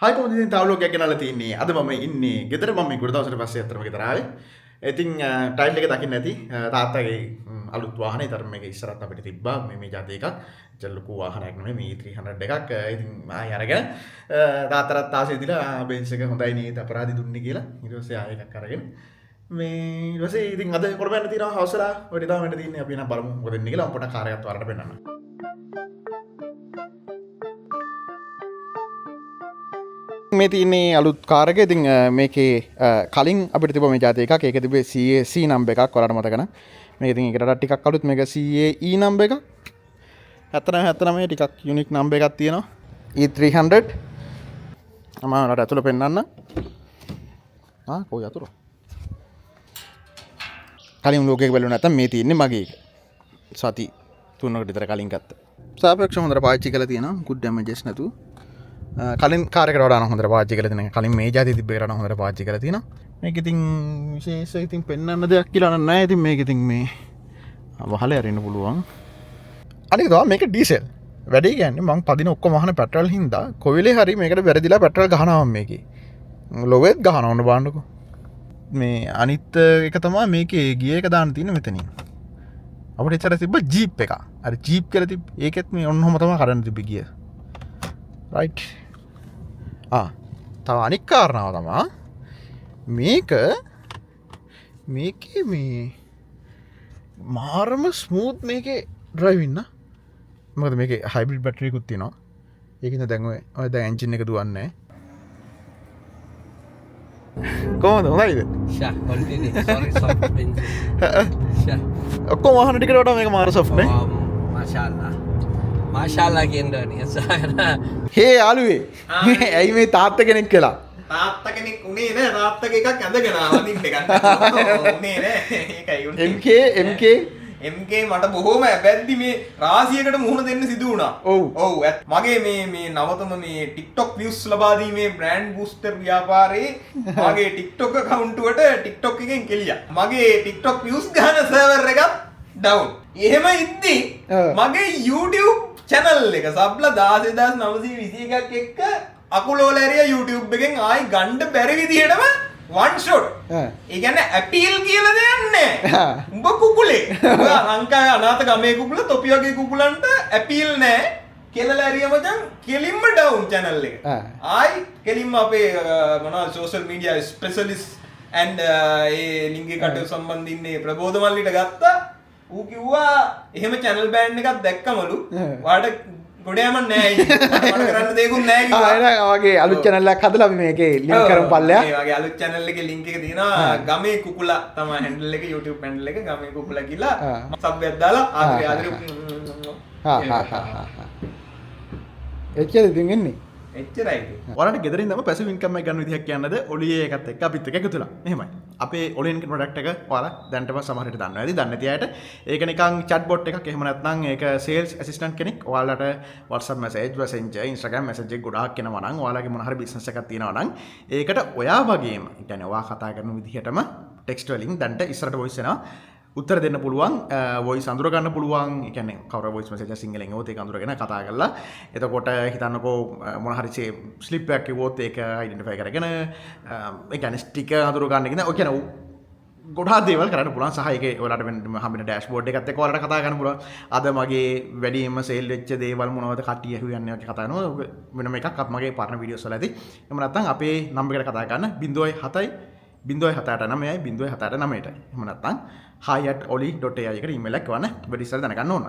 හයි කොහොමද ඉතින් තව ලෝකයක් ගෙනල්ලා තින්නේ. අද මම ඉන්නේ ගෙදර. මම මේ ගොඩ දවසකට පස්සේ අතරම ගෙදර ආවේ. ඉතින් ටයිල් එක දකින්න ඇති තාත්තගේ අලුත් වාහනේ. ඊතර මේක ඉස්සරහට අපිට තිබ්බා මේ જાති එකක්. ලොකු වාහනයක් නෙමෙයි මේ 300 එකක්. ඉතින් ආයෙ අරගෙන තාත්තට ආසෙ දීලා බෙන්ස් එක හොඳයි නේද අපරාධි දුන්නේ කියලා. ඊට පස්සේ ආයෙ එකක් අරගෙන මේ ඊට පස්සේ ඉතින් අද කොරබෑන්න තියෙනවා හවසලා. ඔය ටික තමයි තියෙන්නේ. අපි නම් බලමු මොකද වෙන්නේ කියලා. මම පොඩක් කාර් එකක් වරට පෙන්නන්න. මේ තියන්නේ අලුත් කාර් එක. ඉතින් මේකේ කලින් අපිට තිබ්බ මේ જાති එකක්. ඒක තිබ්බේ CA C නම්බර් එකක්. ඔයාලට මතක නම්. මේක ඉතින් ඒකට ටිකක් අලුත්. මේක CA E නම්බර් එකක්. 79 ටිකක් යුනික් නම්බර් එකක් තියෙනවා. E300. මම ඔයාලට අතුල පෙන්නන්න. කොයි අතුල? කලින් ලෝකයක බැලුවා නැත්තම් මේ තියන්නේ මගේ එක. සති 3කට විතර කලින් ගත්ත. සාපේක්ෂව හොඳට පාවිච්චි කරලා තියෙනවා. good damages නැතුව. කලින් කාරකට වඩා හොඳට පාවිච්චි කරලා තියෙනවා. කලින් මේ જાති තිබ්බ එකට හොඳට පාවිච්චි කරලා තියෙනවා. මේක ඉතින් විශේෂ ඉතින් පෙන්වන්න දෙයක් කියලා නැහැ. ඉතින් මේක ඉතින් මේ වහලේ අරින්න පුළුවන්. අනික තමයි මේක ඩීසල්. වැඩි කියන්නේ මං පදින ඔක්කොම වහන පෙට්‍රල් හින්දා කොවිලේ හරි මේකට වැරදිලා පෙට්‍රල් ගහනවා මේකේ. ලොවෙත් ගහනවා ඔන්න බලන්නකෝ. මේ අනිත් එක තමයි මේකේ ගිය එක දාන්න තියෙන මෙතනින්. අපිට ඉතර තිබ්බ ජීප් එක. අර ජීප් කියලා තිබ්බ. ඒකෙත් මේ ඔන්නම තමයි කරන්න තිබ්බ ගිය. රයිට්. තව අනික් කාරණාව තමා මේකේ මේ මාරම ස්මූත් මේකේ ඩ්‍රයිවින්න. මොකද මේකේ හයිබ්‍රිඩ් බැටරියකුත් තියෙනවා. ඒකින්ද දැන් ඔය දැන් එන්ජින් එක දුවන්නේ. කොහොමද හොඳයිද? ෂා කොල්ටිනේ සෝරි සොෆ්ට් බෙන්ස්. ෂා ඔක්කොම වාහන ටිකට වඩා මේක මාර සොෆ්ට් නේ. මාෂාල්ලා. මාෂාල්ලා කියන්නේ නියසාර. හේ යාළුවේ. ඇයි මේ තාත්තා කෙනෙක් කියලා? තාත්තා කෙනෙක් උනේ නෑ. තාත්තගේ එකක් ඇඳගෙන ආවදින්න එකක්. උනේ නෑ. ඒකයි උනේ. MK MK මට බොහොම ඇබැද්දි මේ රාසියකට මුහුණ දෙන්න සිදු වුණා. ඔව්. මගේ මේ නවතම මේ TikTok views ලබා දීමේ brand booster ව්‍යාපාරයේ මගේ TikTok account එකට TikTok එකෙන් කෙලියා. මගේ TikTok views ගන්න server එකක් down. එහෙම ඉද්දි මගේ YouTube channel එක සබ්ලා 16921ක් එක්ක අකුලෝලෑරියා YouTube එකෙන් ආයි ගන්න බැරි විදිහටම one shot. ඒ කියන්නේ appeal කියලා දෙයක් නැහැ. උඹ කුකුලේ. ලංකාවේ අනාථ ගමේ කුකුල තොපි වගේ කුකුලන්ට appeal නැහැ. කෙලලෑරියා මචං කෙලින්ම down channel එක. ආයි කෙලින්ම අපේ මොනවද social media specialist and ඒ ලිංගික කටයුතු සම්බන්ධින් මේ ප්‍රබෝධ මල්ලිට ගත්තා. ඌ කිව්වා එහෙම channel ban එකක් දැක්කමලු. ඔයාලට ගොඩ යමක් නැහැ අයියේ. මට කරන්න දෙයක්වත් නැහැ කිව්වා. එහෙනම් වගේ අලුත් channel එකක් හදලා අපි මේකේ link කරමු පල්ලෙහා. මේ වගේ අලුත් channel එකේ link එක තියෙනවා. ගමේ කුකුලා තමයි handle එක YouTube handle එක ගමේ කුකුලා කියලා සබ් එකක් දාලා ආදරේ එච්චරද ඉතින් එන්නේ. එච්චරයි. ඔයාලට ගෙදරින් ඉඳන්ම පැසිව් ඉන්කම් එකක් ගන්න විදිහක් කියන්නද ඔලියේ එකත් එක්ක අපිත් එක්ක එකතු වෙලා. එහෙමයි. අපේ ඔලියන් ප්‍රොඩක්ට් එක ඔයාලා දැනටම සමහර විට දන්නවා ඇති. දන්නේ නැති අයට ඒක නිකන් chat bot එකක්. එහෙම නැත්නම් ඒක sales assistant කෙනෙක්. ඔයාලට WhatsApp message, Messenger, Instagram message එක ගොඩාක් එනවා නම් ඔයාලගේ මොන හරි business එකක් තියෙනවා නම් ඒකට ඔයා වගේම, ඒ කියන්නේ ඔයා කතා කරන විදිහටම text වලින් දැනට ඉස්සරට voice එනවා. උත්තර දෙන්න පුළුවන්, වොයිස් අඳුර ගන්න පුළුවන්. ඒ කියන්නේ කවුරු වොයිස් මෙසේජ් එක සිංහලෙන් එවොත් ඒක අඳුරගෙන කතා කරලා එතකොට හිතන්නකෝ මොන හරි ස්ලිප් එකක් කිව්වොත් ඒක අයිඩෙන්ටිෆයි කරගෙන ඒ කියන්නේ ස්ටිකර් අඳුර ගන්න කියන ඔය කියන්නේ ගොඩාක් දේවල් කරන්න පුළුවන්. සහ ඒකේ ඔයාලට හම්බෙන ඩෑෂ්බෝඩ් එකත් එක්ක ඔයාලට කතා කරන්න පුළුවන්. අද මගේ වැඩිම සේල් වෙච්ච දේවල් මොනවද කට්ටිය ඇහුවන්නේ වගේ කතා කරනවා. වෙනම එකක් අප මගේ පාර්ට්නර් වීඩියෝස් වල ඇති. එහෙම නැත්නම් අපේ නම්බර් එකට කතා කරන්න 07 0789යි 0789ට. එහෙම නැත්නම් hi@oli.ai එකට ඊමේල් එකක් කරන්න. වැඩි ඉස්සර දැනගන්න ඕන.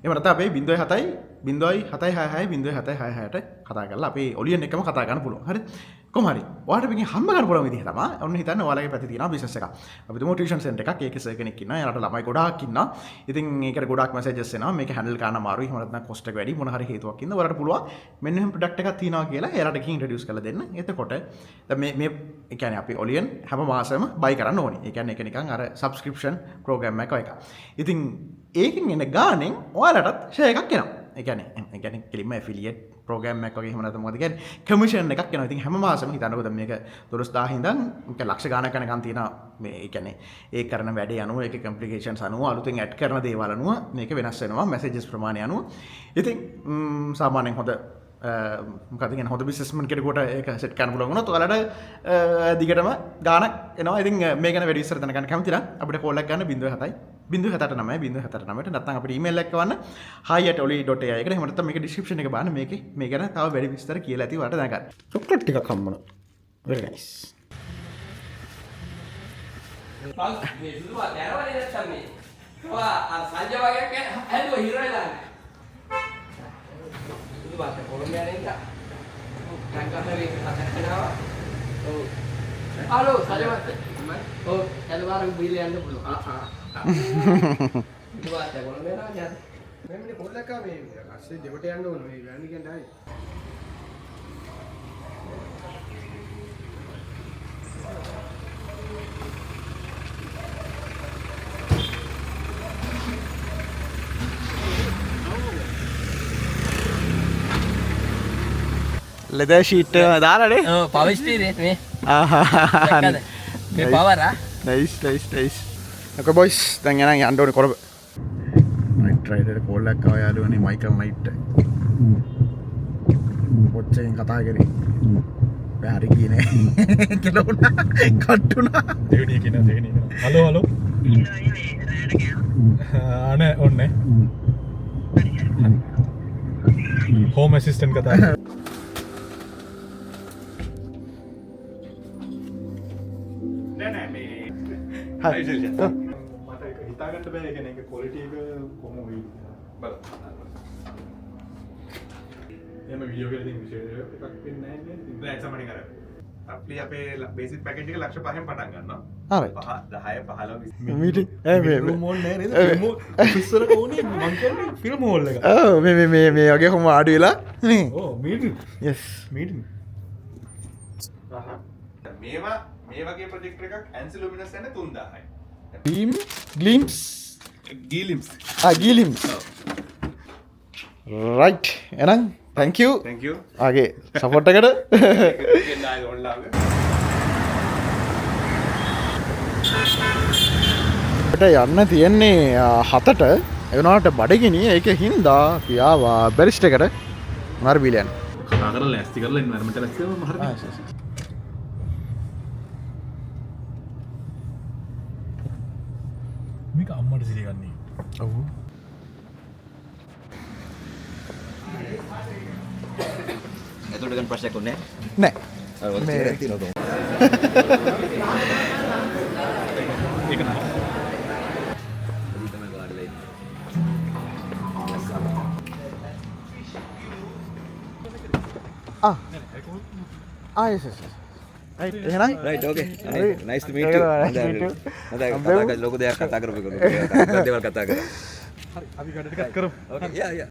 එහෙම නැත්නම් අපේ 07 0766 0766ට කතා කරලා අපේ ඔලියන් එකම කතා කරන්න පුළුවන්. හරි. කොහොම හරි. ඔයාලට මේකෙන් හම්බ ගන්න පුළුවන් විදිහ තමයි. ඔන්න හිතන්න ඔයාලගේ පැත්තේ තියෙනවා බිස්නස් එකක්. අපි තුමු ටියුෂන් සෙන්ටර් එකක්. ඒකේ සර් කෙනෙක් ඉන්නවා. එයාලට ළමයි ගොඩාක් ඉන්නවා. ඉතින් ඒකට ගොඩාක් මැසේජස් එනවා. මේක හැන්ඩල් කරන්න අමාරුයි. එහෙම නැත්නම් කොස්ට් එක වැඩි මොන හරි හේතුවක් ඉඳලා ඔයාලට පුළුවන් මෙන්න මෙහෙම ප්‍රොඩක්ට් එකක් තියෙනවා කියලා එයාලට ගිහින් ඉන්ට්‍රොඩියුස් කරලා දෙන්න. එතකොට දැන් මේ ඒ කියන්නේ අපි ඔලියන් හැම මාසෙම බයි කරන්න ඕනේ. ඒ කියන්නේ ඒක නිකන් අර සබ්ස්ක්‍රිප්ෂන් ප්‍රෝග්‍රෑම් එකක්. ඉතින් ඒකෙන් එන ගාණෙන් ඔයාලටත් ෂෙයා එකක් එනවා. ඒ කියන්නේ කෙලින්ම ඇෆිලියේට් ප්‍රෝග්‍රෑම් එකක් වගේ එහෙම නැත්නම් මොකද කියන්නේ කමිෂන් එකක් එනවා. ඉතින් හැම මාසෙම හිතන්නකෝ දැන් මේක 12000 ඉඳන් ලක්ෂ ගාණක් යනකම් තියෙනවා. මේ ඒ කියන්නේ ඒ කරන වැඩේ අනුව ඒකේ කම්ප්ලිකේෂන්ස් අනුව අලුතෙන් ඇඩ් කරන දේවල් අනුව මේක වෙනස් වෙනවා. මැසේජස් ප්‍රමාණය අනුව. ඉතින් සාමාන්‍යයෙන් හොඳ මොකද හොඳ බිස්නස්මන් කෙනෙකුට ඒක සෙට් කරන්න පුළුවන් වුණොත් ඔයාලට දිගටම ගාණක් එනවා. ඉතින් මේ ගැන වැඩි විස්තර දැනගන්න කැමති නම් අපිට කෝල් එකක් ගන්න 0779 නැත්නම් අපිට ඊමේල් එකක් කරන්න hi@oli.ai එකට. එහෙම නැත්නම් මේක ඩිස්ක්‍රිප්ෂන් එක බලන්න. මේකේ මේ ගැන තව වැඩි විස්තර කියලා ඇති ඔයාලට දැනගන්න. චොක්ලට් ටිකක් හම්බුණා. very nice. මේ සුදුවා දැරවනේ නැත්තම් මේ. ඔයා සංජය වගේ හැදුවා හිරවෙලා. සුදුවා කොළඹ යන එක. ලංකාවේ කතාකරනවා. ඔව්. හලෝ සංජය මහත්තයා. ඔව් එළවාරක් බීල යන්න පුළුවන්. සුදුවා කොළඹ යනවා නේද? මෙන්න පොල්ලක මේ අස්සේ දෙවට යන්න ඕන මේ වැනි කියන්න ආවේ. ලෙදර් ෂීට් දාලානේ. ඔව් පවිස්ටි මේ. ආහා. මේ පවර් නයිස්. ඔකේ බොයිස් දැන් යන්න ඕනේ කොළඹ. නයිට් රයිඩර් කෝල් එකක් ආවා යාළුවනේ මයිකල් නයිට්. පොච්චෙන් කතා කරේ. බෑ හරි කියන්නේ. කෙලුණා. කට්ටුණා. දෙවෙනි කියන. හලෝ. අනේ ඔන්නේ. හෝම් ඇසිස්ටන්ට් කතා කරා. හරි. මට ඒක හිතාගන්න බෑ. ඒ කියන්නේ ඒක ක්වොලිටි එක කොහොම වෙයි කියලා. බලන්න. එහෙම වීඩියෝ එකේ තියෙන විශේෂ එකක් වෙන්නේ නැහැ නේද? දැන් සමහරින් අර අපි අපේ බේසික් පැකේජ් එක ලක්ෂ 5න් පටන් ගන්නවා. හරි. 5 10 15 මීටින් ෆිල්ම් හෝල් නෑ නේද? ෆිල්ම් ඉස්සර කොහොනේ මං කියන්නේ ෆිල්ම් හෝල් එක. ඔව් මේ වගේ කොහොම ආඩු වෙලා නේ. ඕ මීටින්. yes meeting. මේවා මේ වගේ ප්‍රොජෙක්ට් එකක් ඇන්සි ලුමිනස් යන 3000යි. ග්ලිම්ස් ගීලිම්ස්. ගීලිම්ස් right එහෙනම් thank you ආගේ සපෝට් එකට ගෙන්නයි ඔන්ලාගේ. යන්න තියෙන්නේ 7ට එවනාට බඩගිනි ඒක හින්දා පියාවා බැරිස්ට් එකට මාර බිලියන් කතා කරලා ලෑස්ති කරලා එන්වයරන්මන්ට් ලෑස්ති කරලා හරියට. මේක අම්මට සිරි ගන්නේ. ඔව් එතකොට ගන්න ප්‍රශ්නයක් උන්නේ නෑ නැහැ. අර මේ- වල තියෙනවා. ඒක නෑ. තමයි ගාඩලේ. yes right එහෙනම් Right, okay. Right. Nice to meet you. Nice to meet you. හොඳයි කතා කරලා ලොකු දෙයක් කතා කරපු එක. දේවල් කතා කරා. අපි කඩ ටිකක් කරමු. Okay. Yeah, yeah.